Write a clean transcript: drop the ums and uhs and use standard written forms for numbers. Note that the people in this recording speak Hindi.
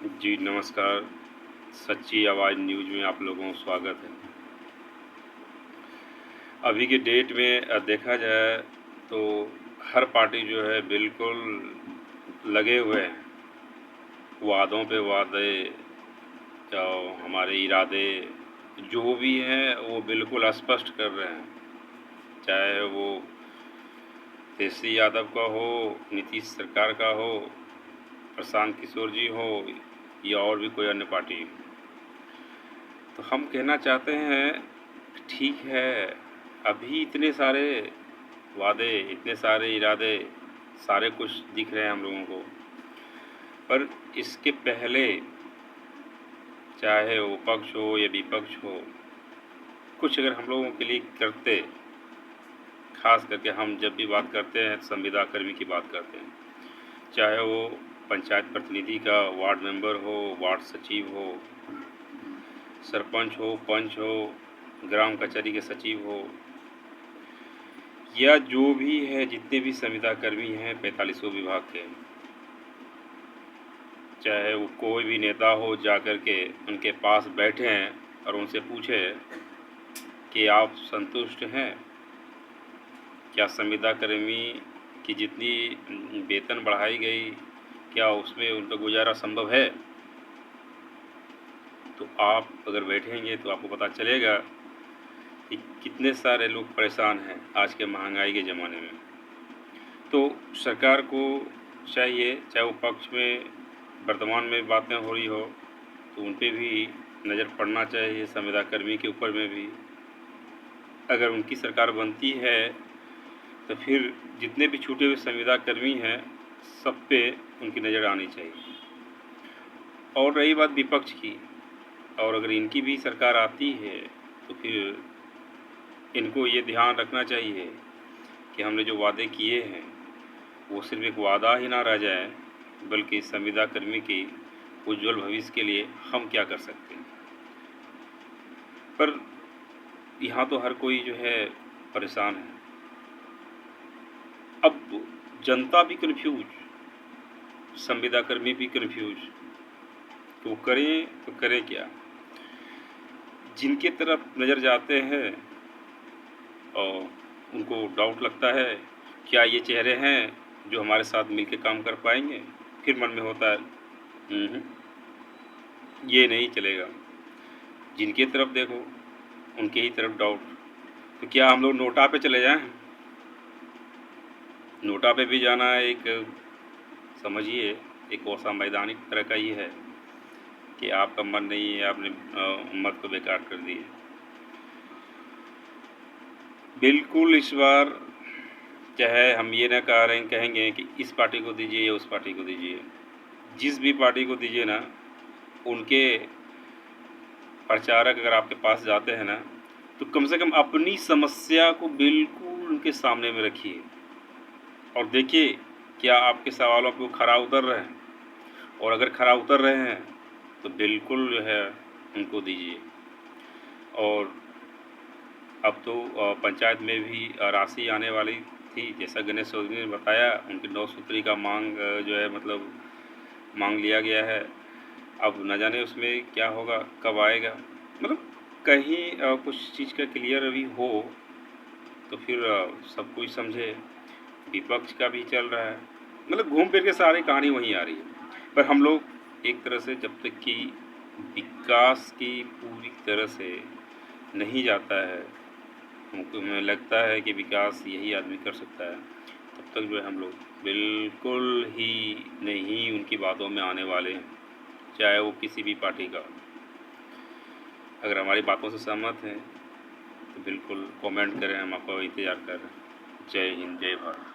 जी नमस्कार। सच्ची आवाज़ न्यूज़ में आप लोगों को स्वागत है। अभी के डेट में देखा जाए तो हर पार्टी जो है बिल्कुल लगे हुए हैं, वादों पे वादे, हमारे इरादे जो भी हैं वो बिल्कुल स्पष्ट कर रहे हैं। चाहे वो तेजस्वी यादव का हो, नीतीश सरकार का हो, प्रशांत किशोर जी हो या और भी कोई अन्य पार्टी हो। तो हम कहना चाहते हैं, ठीक है, अभी इतने सारे वादे, इतने सारे इरादे, सारे कुछ दिख रहे हैं हम लोगों को, पर इसके पहले चाहे वो पक्ष हो या विपक्ष हो, कुछ अगर हम लोगों के लिए करते, खास करके हम जब भी बात करते हैं संविदा कर्मी की बात करते हैं, चाहे वो पंचायत प्रतिनिधि का वार्ड मेंबर हो, वार्ड सचिव हो, सरपंच हो, पंच हो, ग्राम कचहरी के सचिव हो, या जो भी है, जितने भी संविदा कर्मी हैं 45 विभाग के, चाहे वो कोई भी नेता हो, जाकर के उनके पास बैठें और उनसे पूछें कि आप संतुष्ट हैं? क्या संविदा कर्मी की जितनी वेतन बढ़ाई गई, क्या उसमें उनका गुजारा संभव है? तो आप अगर बैठेंगे तो आपको पता चलेगा कि कितने सारे लोग परेशान हैं आज के महंगाई के ज़माने में। तो सरकार को चाहिए, चाहे वो पक्ष में वर्तमान में बातें हो रही हो, तो उन पे भी नज़र पड़ना चाहिए, संविदा कर्मी के ऊपर में भी। अगर उनकी सरकार बनती है तो फिर जितने भी छूटे हुए संविदा कर्मी हैं, सब पे उनकी नज़र आनी चाहिए। और रही बात विपक्ष की, और अगर इनकी भी सरकार आती है तो फिर इनको ये ध्यान रखना चाहिए कि हमने जो वादे किए हैं वो सिर्फ एक वादा ही ना रह जाए, बल्कि संविदा कर्मी की उज्जवल भविष्य के लिए हम क्या कर सकते हैं। पर यहाँ तो हर कोई जो है परेशान है। अब जनता भी कन्फ्यूज, संविदा कर्मी भी कन्फ्यूज, तो करें तो करें क्या? जिनके तरफ नज़र जाते हैं और उनको डाउट लगता है, क्या ये चेहरे हैं जो हमारे साथ मिलके काम कर पाएंगे? फिर मन में होता है ये नहीं चलेगा। जिनके तरफ देखो उनके ही तरफ डाउट। तो क्या हम लोग नोटा पे चले जाएं? नोटा पे भी जाना एक, समझिए, एक असंवैधानिक तरह का ही है कि आपका मन नहीं है, आपने मत को बेकार कर दिए। बिल्कुल इस बार चाहे हम ये ना कहेंगे कि इस पार्टी को दीजिए या उस पार्टी को दीजिए, जिस भी पार्टी को दीजिए ना, उनके प्रचारक अगर आपके पास जाते हैं ना, तो कम से कम अपनी समस्या को बिल्कुल उनके सामने में रखिए और देखिए क्या आपके सवालों पे वो खरा उतर रहे हैं। और अगर खरा उतर रहे हैं तो बिल्कुल जो है उनको दीजिए। और अब तो पंचायत में भी राशि आने वाली थी, जैसा गणेश चौधरी ने बताया, उनकी 9 सूत्री का मांग जो है मतलब मांग लिया गया है। अब न जाने उसमें क्या होगा, कब आएगा, मतलब कहीं कुछ चीज़ का क्लियर अभी हो तो फिर सब कोई समझे। विपक्ष का भी चल रहा है, मतलब घूम फिर के सारी कहानी वहीं आ रही है। पर हम लोग एक तरह से जब तक कि विकास की पूरी तरह से नहीं जाता है, हमको हमें लगता है कि विकास यही आदमी कर सकता है, तब तक जो है हम लोग बिल्कुल ही नहीं उनकी बातों में आने वाले हैं, चाहे वो किसी भी पार्टी का। अगर हमारी बातों से सहमत हैं तो बिल्कुल कमेंट करें, हम आपका इंतज़ार कर रहे हैं। जय हिंद, जय भारत।